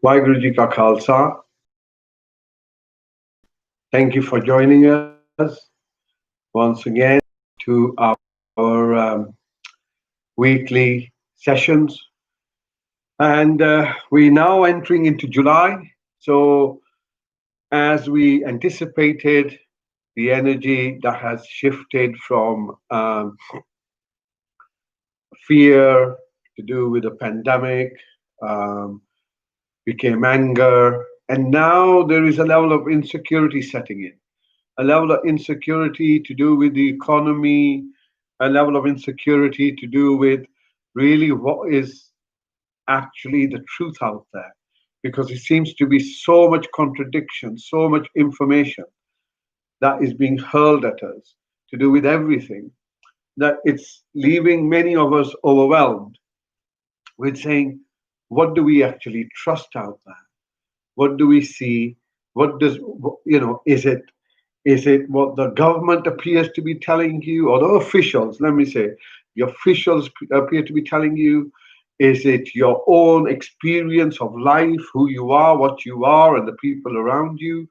Waheguru Ji Ka Khalsa. Thank you for joining us once again to our weekly sessions. And we're now entering into July. So, as we anticipated, the energy that has shifted from fear to do with the pandemic um, became anger. And now there is a level of insecurity setting in, a level of insecurity to do with the economy, a level of insecurity to do with really what is actually the truth out there. Because it seems to be so much contradiction, so much information that is being hurled at us to do with everything, that it's leaving many of us overwhelmed with saying, what do we actually trust out there? What do we see? What does, is it what the government appears to be telling you, or the officials? Let me say, the officials appear to be telling you. Is it your own experience of life, who you are, what you are, and the people around you?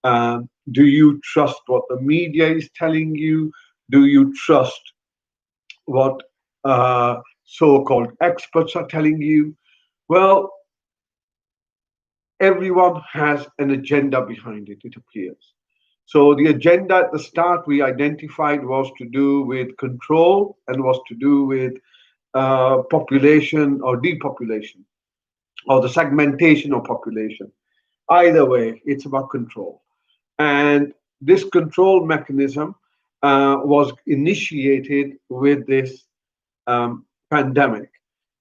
Do you trust what the media is telling you? Do you trust what so-called experts are telling you? Well, everyone has an agenda behind it, it appears. So the agenda at the start we identified was to do with control and was to do with population or depopulation or the segmentation of population. Either way, it's about control. And this control mechanism was initiated with this pandemic.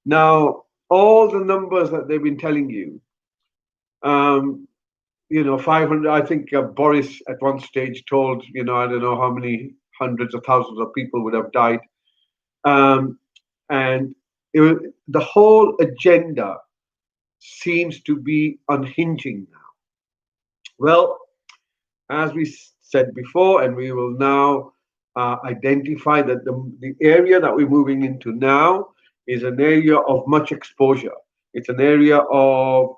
Now, all the numbers that they've been telling you, um, 500, I think Boris at one stage told, I don't know how many hundreds of thousands of people would have died. Um, and the whole agenda seems to be unhinging now. Well, as we said before, and we will now identify that the area that we're moving into now is an area of much exposure. It's an area of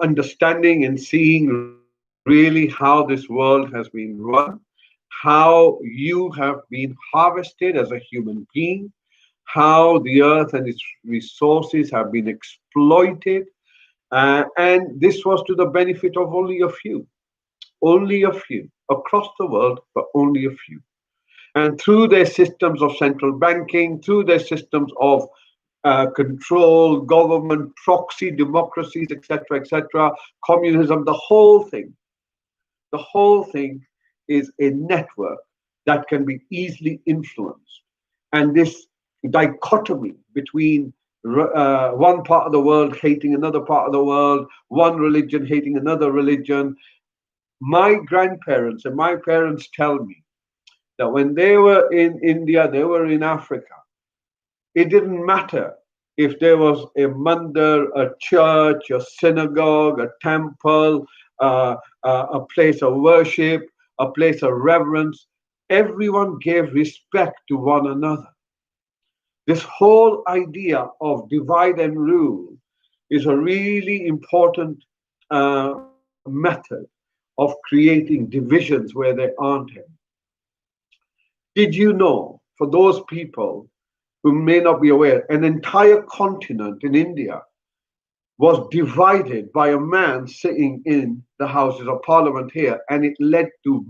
understanding and seeing really how this world has been run, how you have been harvested as a human being, how the earth and its resources have been exploited. And this was to the benefit of only a few across the world, but only a few. And through their systems of central banking, through their systems of control, government, proxy democracies, etc., communism, the whole thing is a network that can be easily influenced. And this dichotomy between one part of the world hating another part of the world, one religion hating another religion. My grandparents and my parents tell me that when they were in India, they were in Africa, it didn't matter if there was a mandir, a church, a synagogue, a temple, a place of worship, a place of reverence. Everyone gave respect to one another. This whole idea of divide and rule is a really important method of creating divisions where there aren't any. Did you know, for those people who may not be aware, an entire continent in India was divided by a man sitting in the Houses of Parliament here, and it led to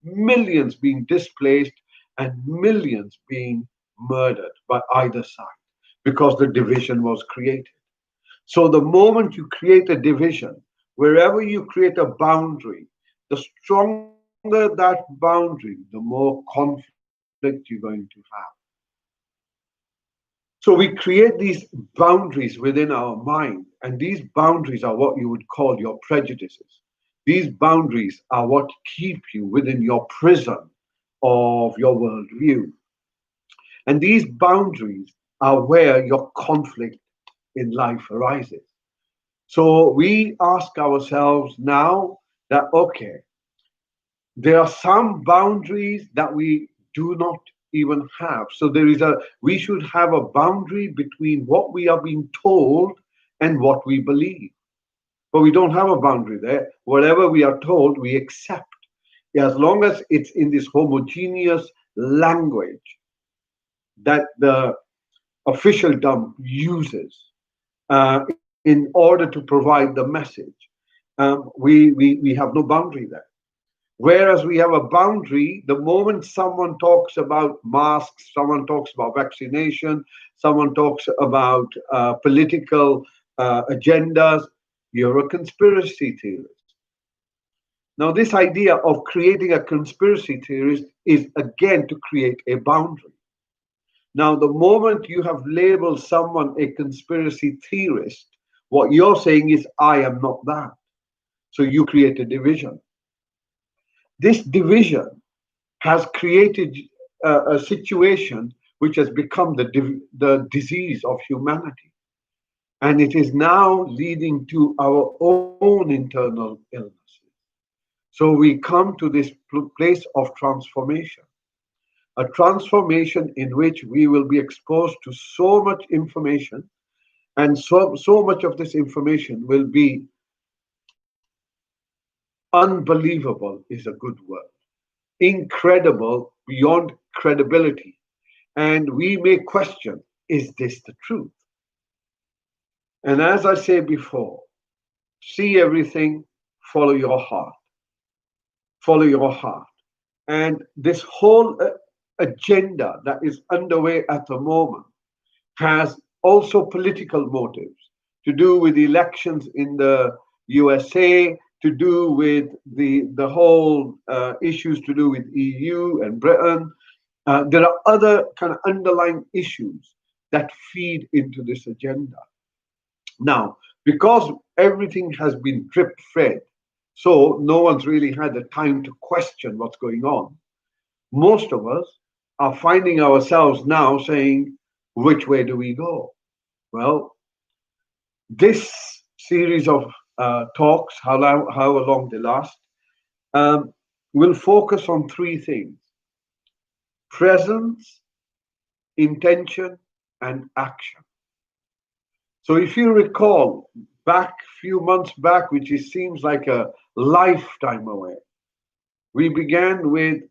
millions being displaced and millions being murdered by either side because the division was created. So the moment you create a division, wherever you create a boundary, the stronger that boundary, the more conflict you're going to have. So we create these boundaries within our mind, and these boundaries are what you would call your prejudices. These boundaries are what keep you within your prison of your worldview. And these boundaries are where your conflict in life arises. So we ask ourselves now that, okay, there are some boundaries that we do not even have. So we should have a boundary between what we are being told and what we believe. But we don't have a boundary there. Whatever we are told, we accept. As long as it's in this homogeneous language that the officialdom uses in order to provide the message, we have no boundary there. Whereas we have a boundary the moment someone talks about masks, someone talks about vaccination, someone talks about political agendas, you're a conspiracy theorist. Now, this idea of creating a conspiracy theorist is again to create a boundary. Now, the moment you have labeled someone a conspiracy theorist, what you're saying is, I am not that. So you create a division. This division has created a situation which has become the disease of humanity. And it is now leading to our own internal illnesses. So we come to this place of transformation, a transformation in which we will be exposed to so much information, and so much of this information will be unbelievable, is a good word, incredible beyond credibility. And we may question, is this the truth? And as I say before, see everything, follow your heart. Follow your heart. And this whole agenda that is underway at the moment has also political motives to do with elections in the USA, to do with the whole issues to do with EU and Britain. There are other kind of underlying issues that feed into this agenda. Now, because everything has been drip fed, so no one's really had the time to question what's going on, most of us are finding ourselves now saying, which way do we go? Well, this series of talks, however long they last, will focus on three things: presence, intention, and action. So if you recall back few months back, which seems like a lifetime away, we began with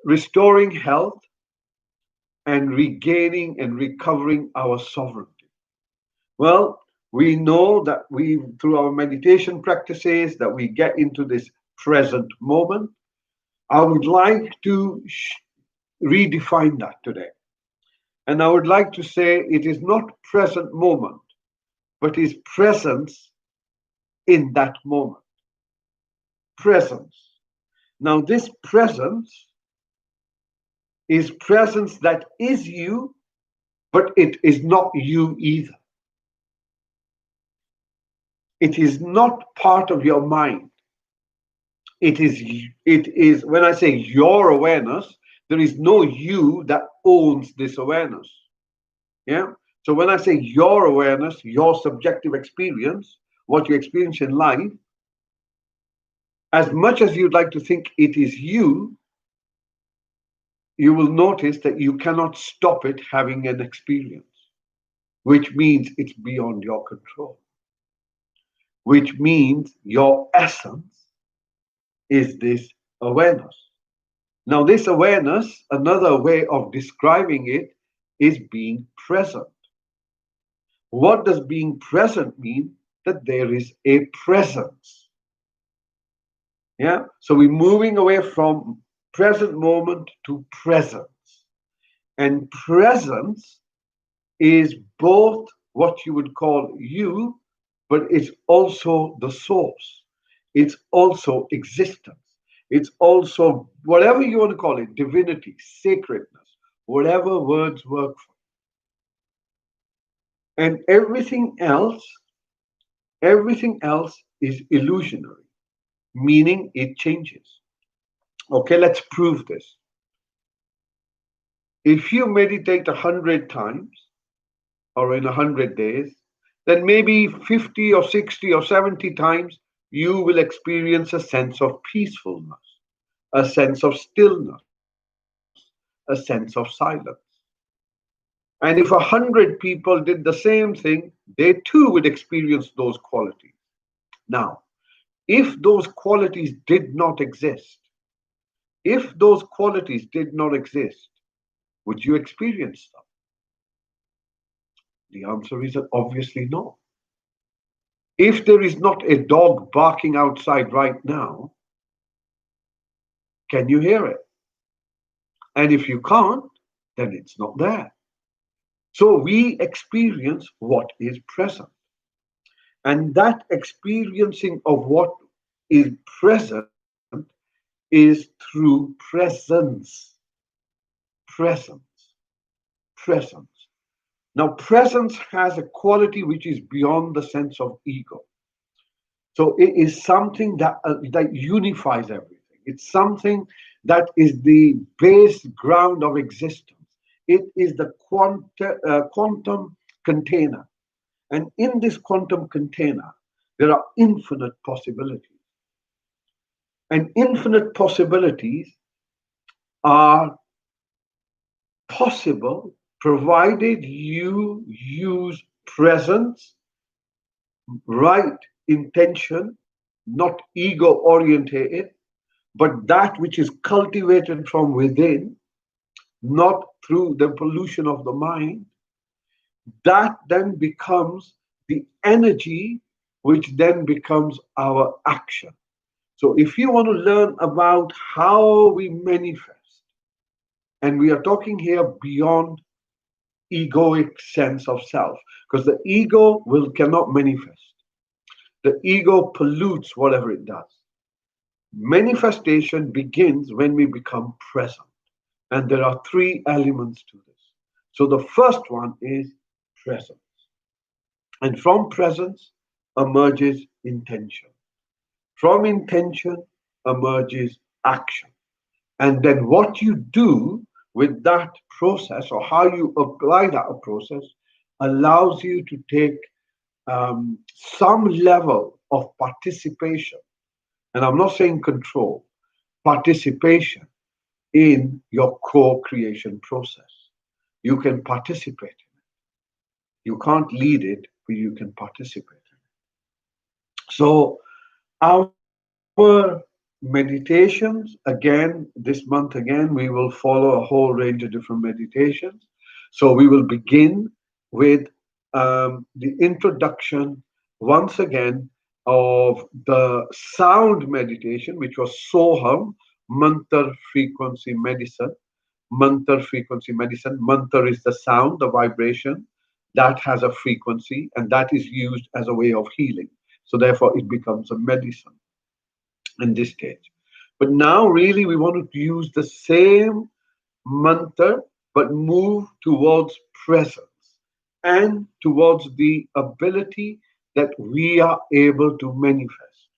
restoring health and regaining and recovering our sovereignty. Well, we know that we, through our meditation practices, that we get into this present moment. I would like to redefine that today. And I would like to say it is not present moment, but is presence in that moment. Presence. Now, this presence is presence that is you, but it is not you either. It is not part of your mind. It is, when I say your awareness, there is no you that owns this awareness. Yeah. So when I say your awareness, your subjective experience, what you experience in life, as much as you'd like to think it is you, you will notice that you cannot stop it having an experience, which means it's beyond your control, which means your essence is this awareness. Now, this awareness, another way of describing it, is being present. What does being present mean? That there is a presence. Yeah. So we're moving away from present moment to presence. And presence is both what you would call you, but it's also the source. It's also existence. It's also whatever you want to call it, divinity, sacredness, whatever words work for. And everything else is illusionary, meaning it changes. Okay, let's prove this. If you meditate 100 times or in 100 days, then maybe 50 or 60 or 70 times you will experience a sense of peacefulness, a sense of stillness, a sense of silence. And if 100 people did the same thing, they too would experience those qualities. Now, if those qualities did not exist, if those qualities did not exist, would you experience them? The answer is obviously no. If there is not a dog barking outside right now, can you hear it? And if you can't, then it's not there. So we experience what is present. And that experiencing of what is present is through presence. Presence. Presence. Now, presence has a quality which is beyond the sense of ego. So it is something that unifies everything. It's something that is the base ground of existence. It is the quantum container. And in this quantum container, there are infinite possibilities. And infinite possibilities are possible provided you use presence, right intention, not ego orientated, but that which is cultivated from within, not through the pollution of the mind. That then becomes the energy, which then becomes our action. So, if you want to learn about how we manifest, and we are talking here beyond egoic sense of self, because the ego will cannot manifest. The ego pollutes whatever it does. Manifestation begins when we become present. And there are three elements to this. So the first one is presence. And from presence emerges intention. From intention emerges action. And then what you do with that process, or how you apply that process, allows you to take some level of participation. And I'm not saying control, participation in your co-creation process. You can participate in it. You can't lead it, but you can participate in it. So our meditations, again, this month again, we will follow a whole range of different meditations. So we will begin with the introduction once again of the sound meditation, which was Soham, Mantar frequency medicine. Mantar frequency medicine. Mantar is the sound, the vibration that has a frequency, and that is used as a way of healing. So therefore, it becomes a medicine in this stage. But now, really, we want to use the same mantra, but move towards presence and towards the ability that we are able to manifest.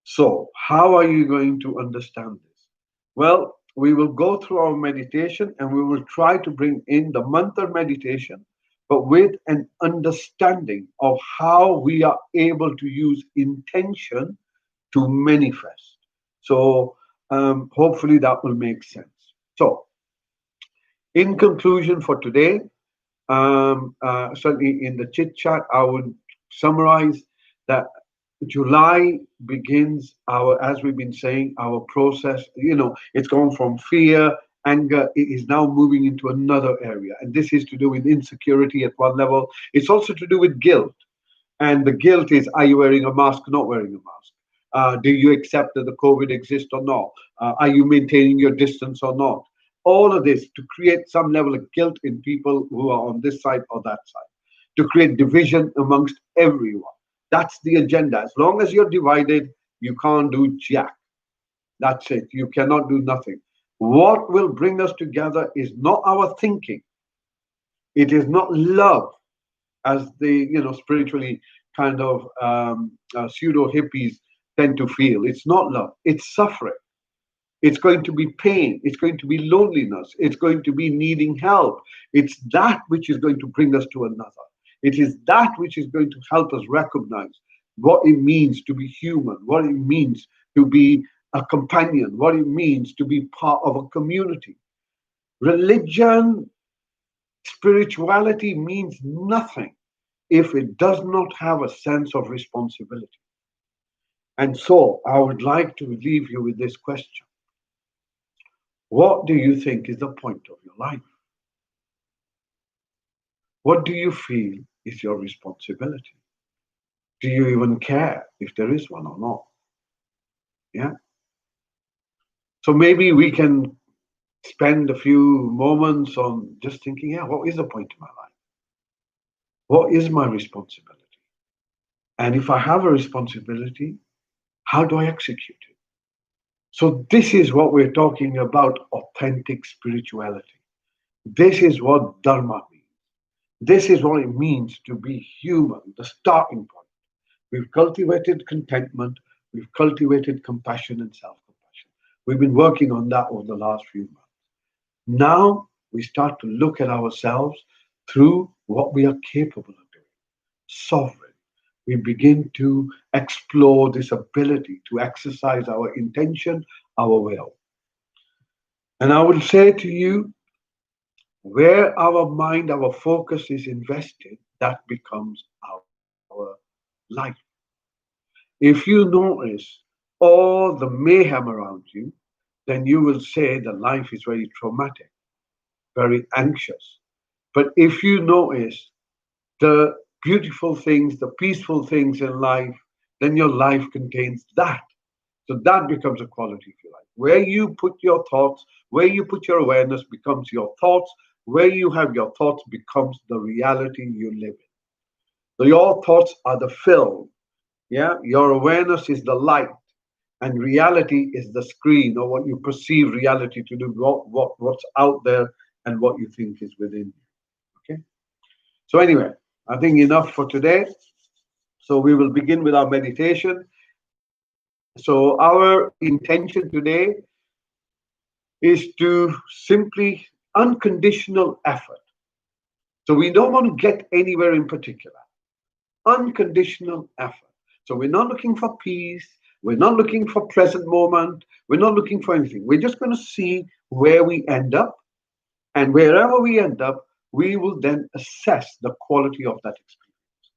So, how are you going to understand this? Well, we will go through our meditation and we will try to bring in the mantra meditation, but with an understanding of how we are able to use intention to manifest. So, hopefully that will make sense. So, in conclusion for today, certainly in the chit chat, I would summarize that July begins our, as we've been saying, our process. It's gone from fear, anger, it is now moving into another area. And this is to do with insecurity at one level. It's also to do with guilt. And the guilt is, are you wearing a mask, not wearing a mask? Do you accept that the COVID exists or not? Are you maintaining your distance or not? All of this to create some level of guilt in people who are on this side or that side, to create division amongst everyone. That's the agenda. As long as you're divided, you can't do jack. That's it. You cannot do nothing. What will bring us together is not our thinking. It is not love, as the spiritually kind of pseudo hippies tend to feel. It's not love. It's suffering. It's going to be pain. It's going to be loneliness. It's going to be needing help. It's that which is going to bring us to another. It is that which is going to help us recognize what it means to be human, what it means to be a companion, what it means to be part of a community. Religion, spirituality means nothing if it does not have a sense of responsibility. And so I would like to leave you with this question. What do you think is the point of your life? What do you feel is your responsibility? Do you even care if there is one or not? Yeah. So maybe we can spend a few moments on just thinking, yeah, what is the point of my life? What is my responsibility? And if I have a responsibility, how do I execute it? So this is what we're talking about, authentic spirituality. This is what Dharma means. This is what it means to be human, the starting point. We've cultivated contentment, we've cultivated compassion and self compassion. We've been working on that over the last few months. Now we start to look at ourselves through what we are capable of doing. Sovereign. We begin to explore this ability to exercise our intention, our will. And I will say to you, where our mind, our focus is invested, that becomes our life. If you notice all the mayhem around you, then you will say that life is very traumatic, very anxious. But if you notice the beautiful things, the peaceful things in life, then your life contains that. So that becomes a quality of your life. Where you put your thoughts, where you put your awareness becomes your thoughts. Where you have your thoughts becomes the reality you live in. So your thoughts are the film. Yeah, your awareness is the light, and reality is the screen, or what you perceive reality to do, what's out there, and what you think is within you. Okay. So anyway, I think enough for today. So we will begin with our meditation. So our intention today is to simply unconditional effort. So we don't want to get anywhere in particular. Unconditional effort. So we're not looking for peace. We're not looking for present moment. We're not looking for anything. We're just going to see where we end up. And wherever we end up, we will then assess the quality of that experience.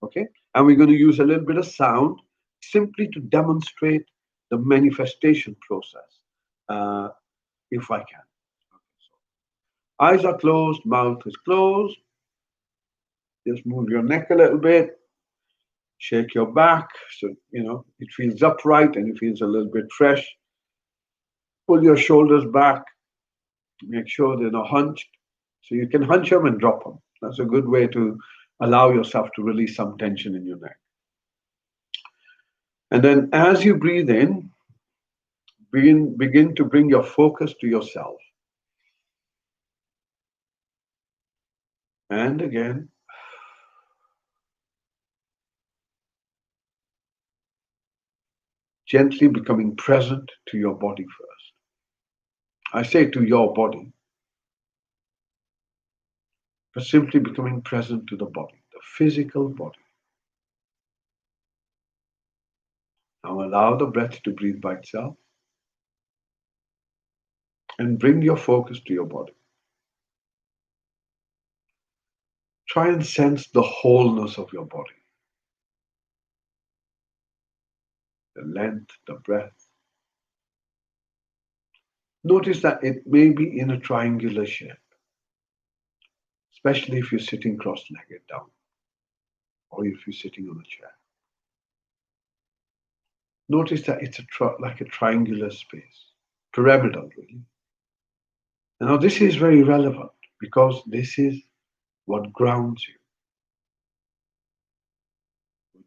Okay? And we're going to use a little bit of sound simply to demonstrate the manifestation process, uh, if I can. Okay, so eyes are closed, mouth is closed. Just move your neck a little bit. Shake your back so it feels upright and it feels a little bit fresh. Pull your shoulders back. Make sure they're not hunched. So you can hunch them and drop them. That's a good way to allow yourself to release some tension in your neck. And then as you breathe in, begin to bring your focus to yourself. And again, gently becoming present to your body first. I say to your body, but simply becoming present to the body, the physical body. Now allow the breath to breathe by itself and bring your focus to your body. Try and sense the wholeness of your body, the length, the breadth. Notice that it may be in a triangular shape, especially if you're sitting cross-legged down or if you're sitting on a chair. Notice that it's like a triangular space, pyramidal really. Now this is very relevant because this is what grounds you.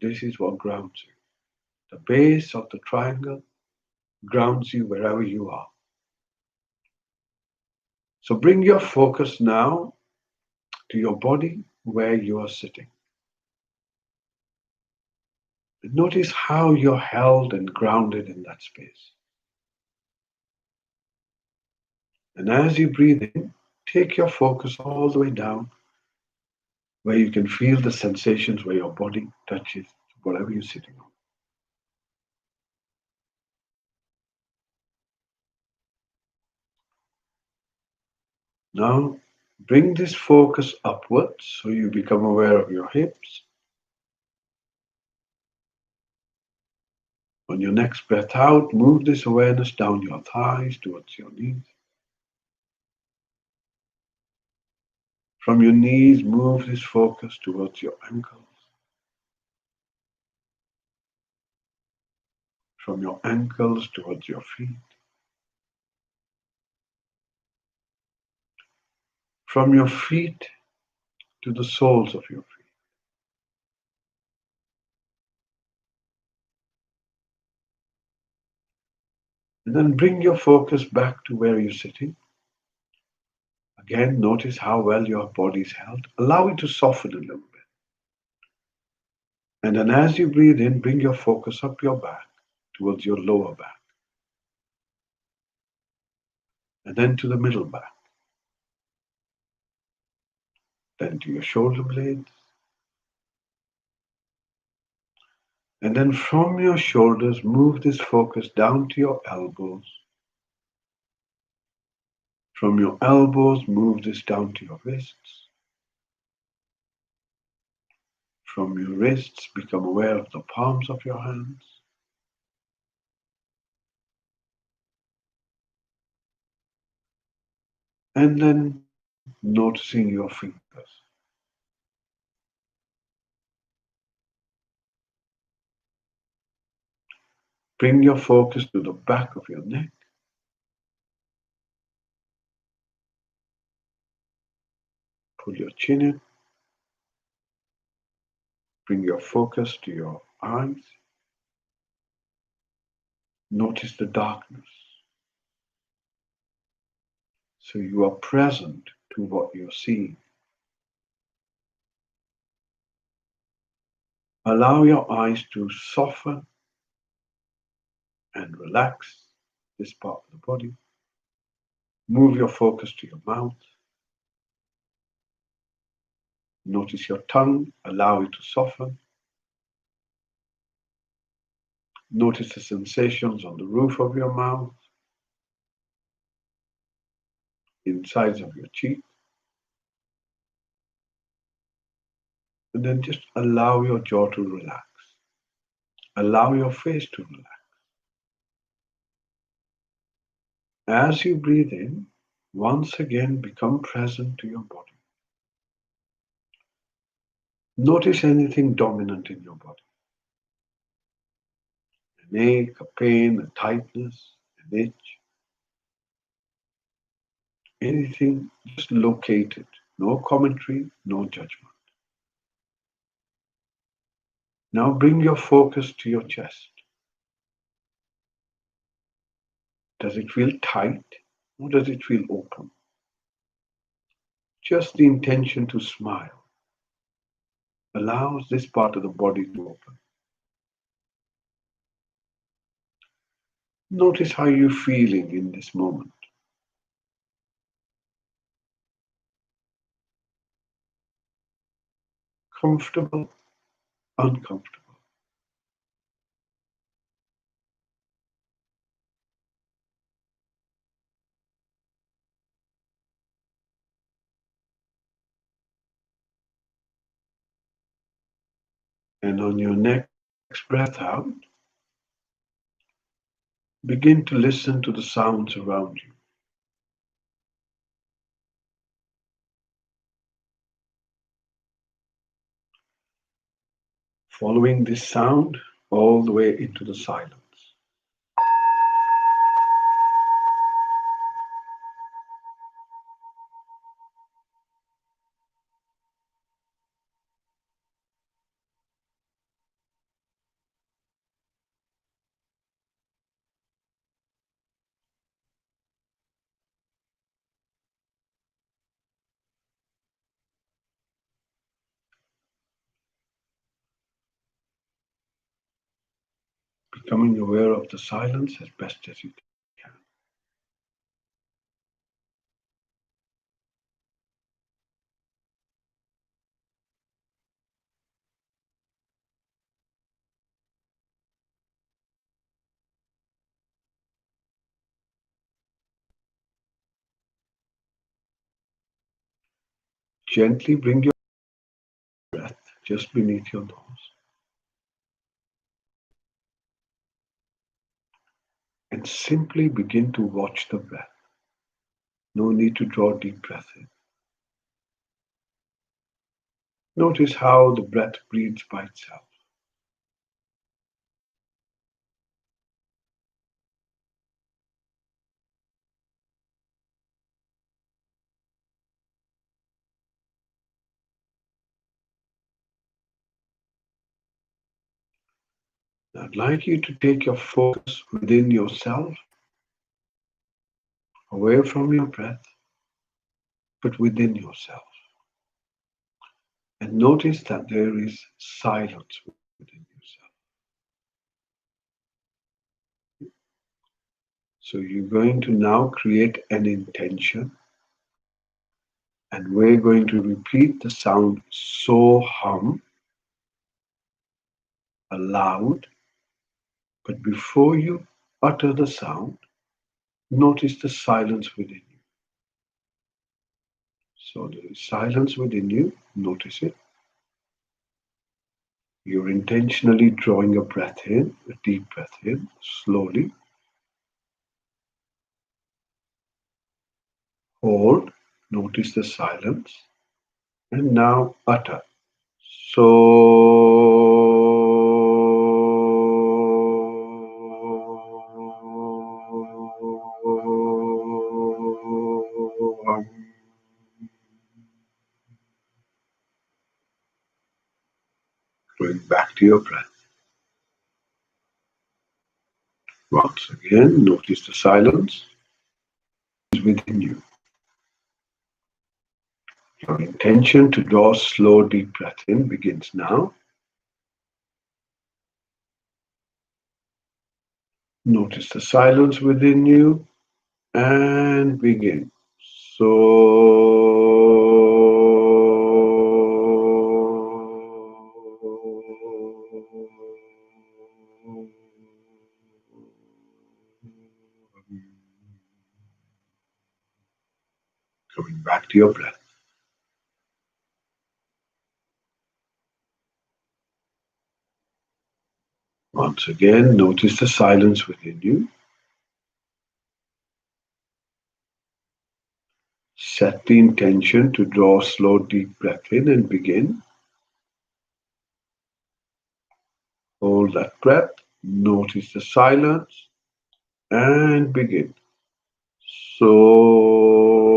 This is what grounds you. The base of the triangle grounds you wherever you are. So bring your focus now to your body where you are sitting. And notice how you're held and grounded in that space. And as you breathe in, take your focus all the way down where you can feel the sensations where your body touches whatever you're sitting on. Now Bring this focus upwards so you become aware of your hips. On your next breath out, move this awareness down your thighs towards your knees. From your knees, move this focus towards your ankles. From your ankles towards your feet. From your feet to the soles of your feet. And then bring your focus back to where you're sitting. Again, notice how well your body is held. Allow it to soften a little bit. And then as you breathe in, bring your focus up your back towards your lower back. And then to the middle back. Then to your shoulder blades. And then from your shoulders, move this focus down to your elbows. From your elbows, move this down to your wrists. From your wrists, become aware of the palms of your hands. And then noticing your fingers. Bring your focus to the back of your neck. Pull your chin in. Bring your focus to your eyes. Notice the darkness. So you are present to what you're seeing. Allow your eyes to soften and relax this part of the body. Move your focus to your mouth. Notice your tongue. Allow it to soften. Notice the sensations on the roof of your mouth, insides of your cheek. And then just allow your jaw to relax. Allow your face to relax. As you breathe in, once again become present to your body. Notice anything dominant in your body. An ache, a pain, a tightness, an itch. Anything, just locate it. No commentary, no judgment. Now bring your focus to your chest. Does it feel tight or does it feel open? Just the intention to smile allows this part of the body to open. Notice how you're feeling in this moment. Comfortable, uncomfortable. And on your next breath out, begin to listen to the sounds around you. Following this sound all the way into the silence. Becoming aware of the silence as best as you can. Gently bring your breath just beneath your nose and simply begin to watch the breath. No need to draw deep breath in. Notice how the breath breathes by itself. I'd like you to take your focus within yourself, away from your breath, but within yourself. And notice that there is silence within yourself. So you're going to now create an intention, and we're going to repeat the sound so hum aloud. But before you utter the sound, notice the silence within you. So there is silence within you, notice it. You're intentionally drawing a breath in, a deep breath in, slowly. Hold, notice the silence, and now utter. So going back to your breath. Once again, notice the silence is within you. Your intention to draw a slow, deep breath in begins now. Notice the silence within you and begin. So coming back to your breath. Once again, notice the silence within you. Set the intention to draw a slow, deep breath in and begin. Hold that breath. Notice the silence and begin. So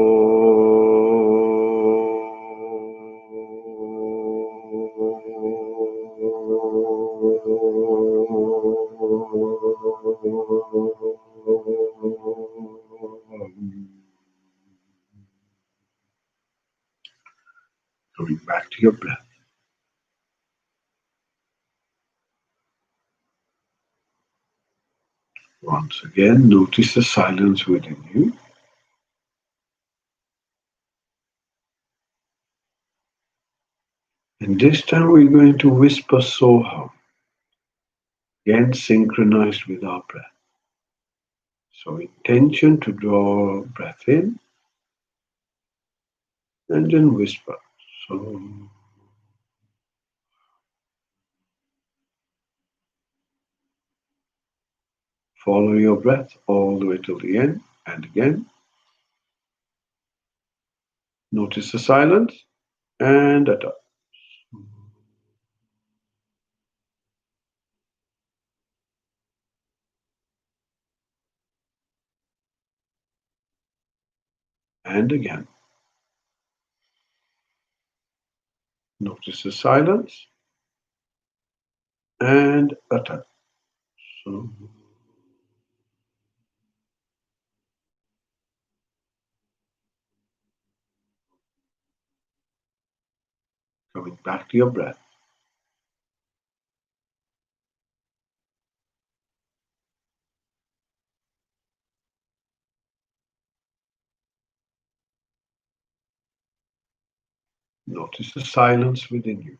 coming back to your breath. Once again, notice the silence within you. And this time we're going to whisper Soham, again synchronized with our breath. So intention to draw breath in and then whisper. So follow your breath all the way till the end and again. Notice the silence and utter. And again. Notice the silence and utter. So coming back to your breath. Notice the silence within you.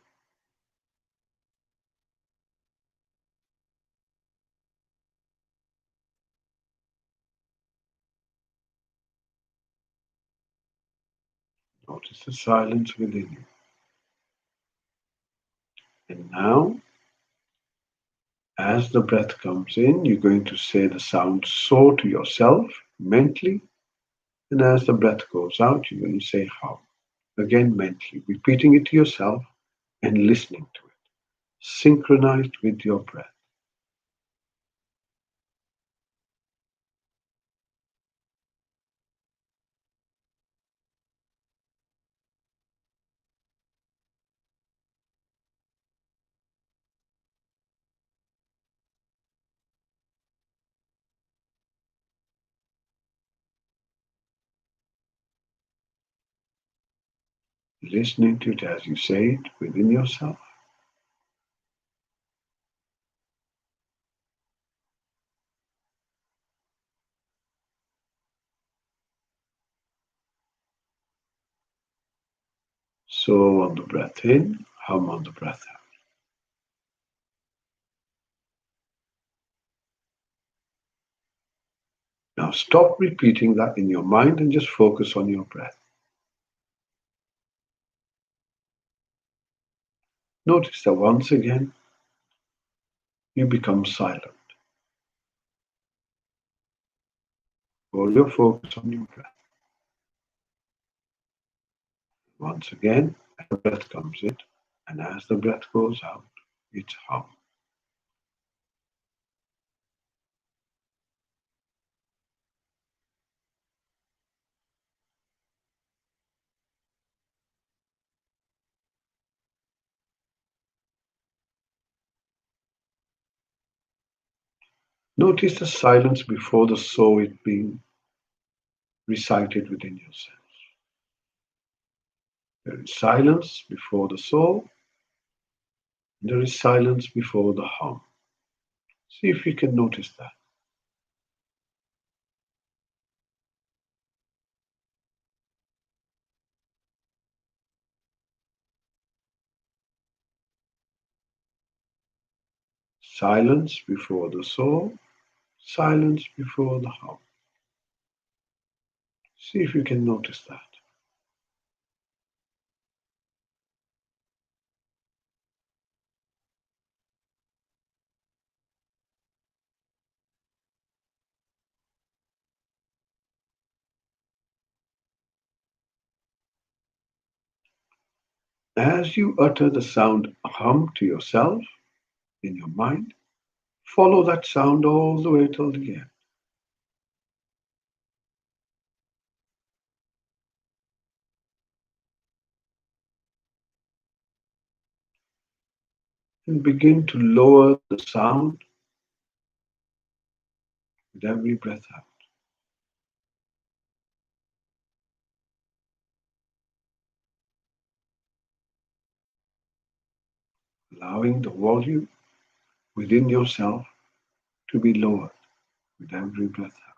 Notice the silence within you. And now, as the breath comes in, you're going to say the sound so to yourself mentally. And as the breath goes out, you're going to say how. Again, mentally, repeating it to yourself and listening to it, synchronized with your breath. Listening to it as you say it within yourself. So on the breath in, hum on the breath out. Now stop repeating that in your mind and just focus on your breath. Notice that once again, you become silent. All your focus on your breath. Once again, the breath comes in, and as the breath goes out, it's hum. Notice the silence before the so it being recited within yourself. There is silence before the so, there is silence before the hum. See if you can notice that. Silence before the so, silence before the hum. See if you can notice that. As you utter the sound hum to yourself in your mind, follow that sound all the way till the end. And begin to lower the sound with every breath out, allowing the volume within yourself to be lowered with every breath out.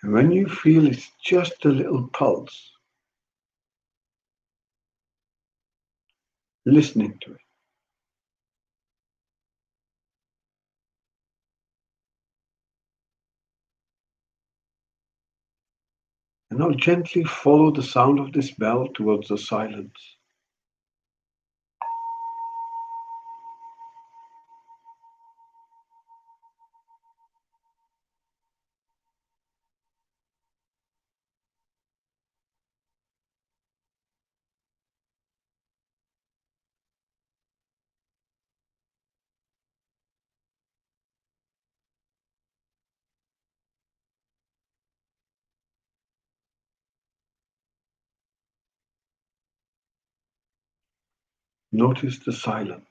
And when you feel it's just a little pulse, listening to it, and now gently follow the sound of this bell towards the silence. Notice the silence.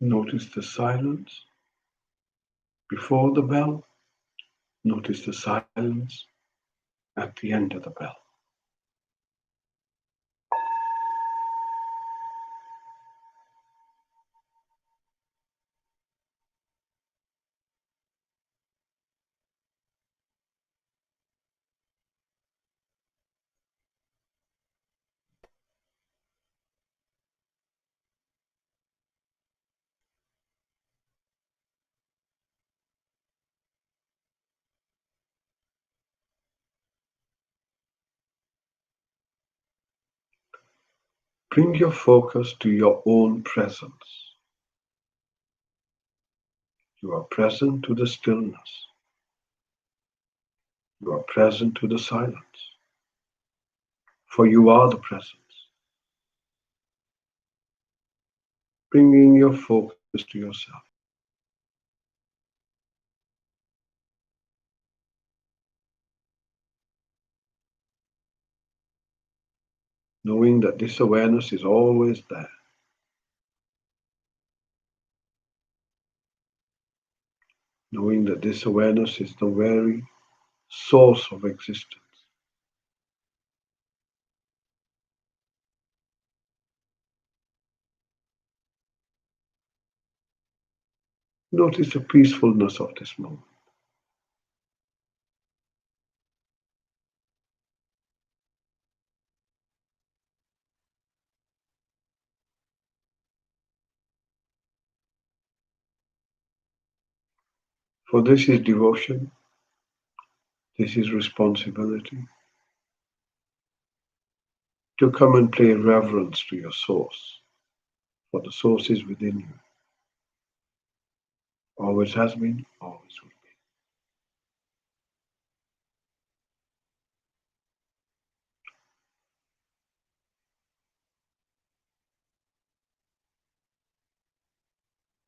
Notice the silence before the bell. Notice the silence at the end of the bell. Bring your focus to your own presence. You are present to the stillness. You are present to the silence. For you are the presence. Bringing your focus to yourself. Knowing that this awareness is always there. Knowing that this awareness is the very source of existence. Notice the peacefulness of this moment. For this is devotion. This is responsibility. To come and pay reverence to your source. For the source is within you. Always has been, always will be.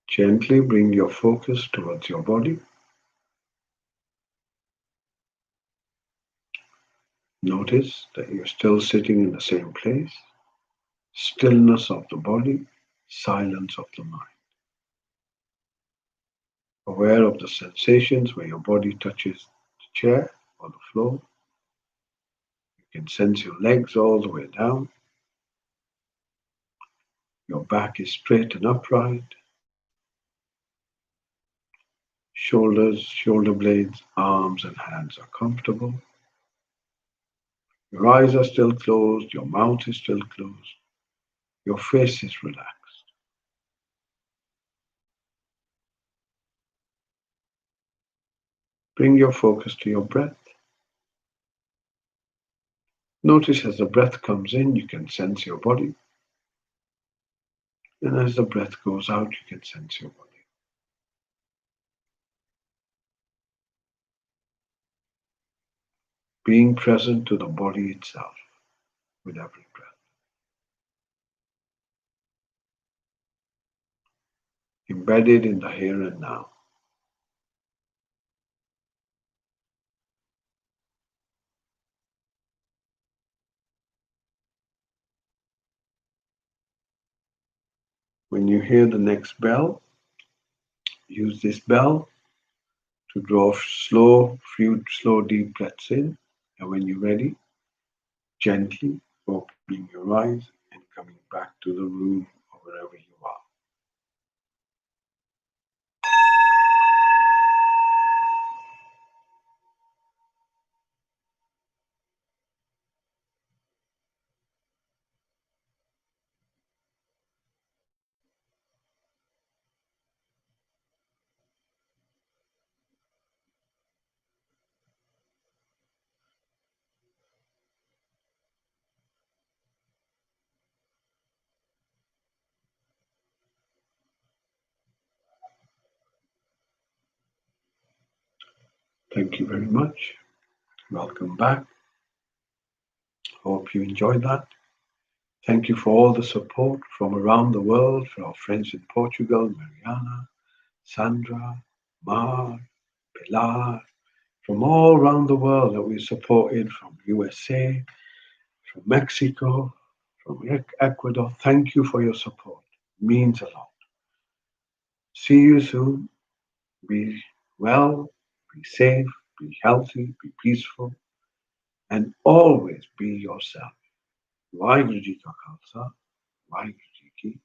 Gently bring your focus towards your body. Notice that you're still sitting in the same place. Stillness of the body, silence of the mind. Aware of the sensations where your body touches the chair or the floor. You can sense your legs all the way down. Your back is straight and upright. Shoulders, shoulder blades, arms and hands are comfortable. Your eyes are still closed. Your mouth is still closed. Your face is relaxed. Bring your focus to your breath. Notice as the breath comes in, you can sense your body. And as the breath goes out, you can sense your body. Being present to the body itself with every breath. Embedded in the here and now. When you hear the next bell, use this bell to draw slow, deep breaths in. And when you're ready, gently opening your eyes and coming back to the room or wherever you are. Thank you very much. Welcome back. Hope you enjoyed that. Thank you for all the support from around the world, for our friends in Portugal, Mariana, Sandra, Mar, Pilar, from all around the world that we supported, from USA, from Mexico, from Ecuador. Thank you for your support. It means a lot. See you soon. Be well, be safe, be healthy, be peaceful, and always be yourself. Vāiguru Ji Ka Khalsa, Vāiguru Ji Ki